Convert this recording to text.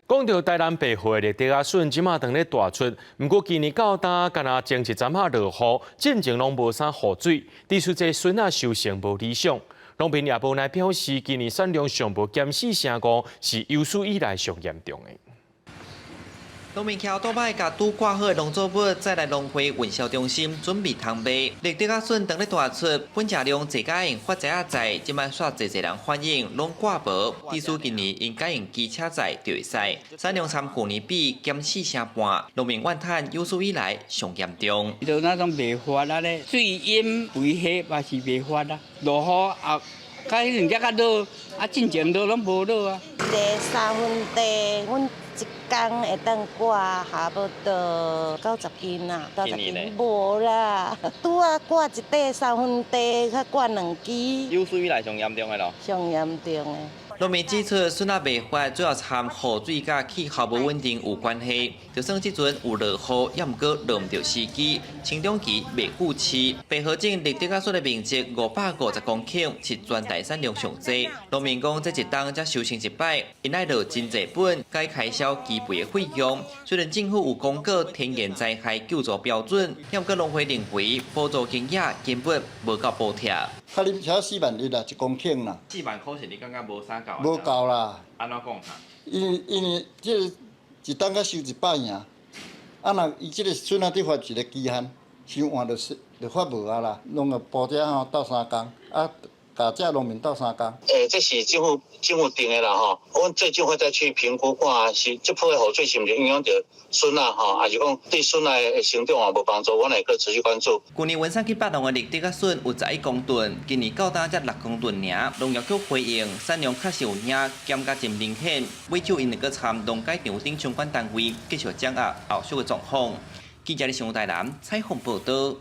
讲到台南白花的地下笋，即马当咧大出，不过今年到今，敢若前一阵下落雨，进前拢无啥雨水，地出这笋啊收成无理想。农民也无奈表示，今年产量上无减4%，是有史以来上严重的。农民桥倒摆，甲拄挂好的农作物，再来农会运销中心准备通卖。绿地甲笋当咧大出，本价量侪甲用发财仔，即摆煞侪人反映拢挂无。地主今年应该用机车载就会使，产量参去年比减4%半，农民怨叹有史以来上严重。就那种袂发啊咧，水淹为下嘛是袂发啊，落雨啊，甲迄两只较落，啊进前落拢无落啊。一个3分地，阮一工会当挂差不多90斤啊，90斤无啦。拄啊挂一块3分地，较挂2支。有史以来上严重的咯。上严重的。农民指出，笋啊袂发，主要参雨水甲气候无稳定有关系。就算即阵有落雨，也毋过落毋着时机，成长期袂久持。白河镇绿地甲笋的面积550公顷，是全台产量上济。农民讲，这一冬才收成一摆，因爱落真济本，该开销基本的费用。虽然政府有公告天然灾害救助标准，也毋过农会认为补助金额根本无够补贴。啊，恁车4万1啦，1公顷啦。4万块是你感觉无啥够？无够啦。安怎讲哈？因为这一冬才收100尔，啊若伊这个笋啊，得发一个期限，收完就发无啊啦，弄个补贴吼斗3工，啊，甲这农民斗3工。这是政府定的啦吼，阮最近会再去评估看是这波的雨水是毋是影响到笋啊吼，还是讲对笋啊的成长也无帮助，阮会去持续关注。去年原产去8农的绿地甲笋有11公吨，今年到单才6公吨尔。农业局回应，产量确实有影减价真明显，尾酒因能够参农改场等相关单位继续掌握后续的状况。记者李上台南采访报道。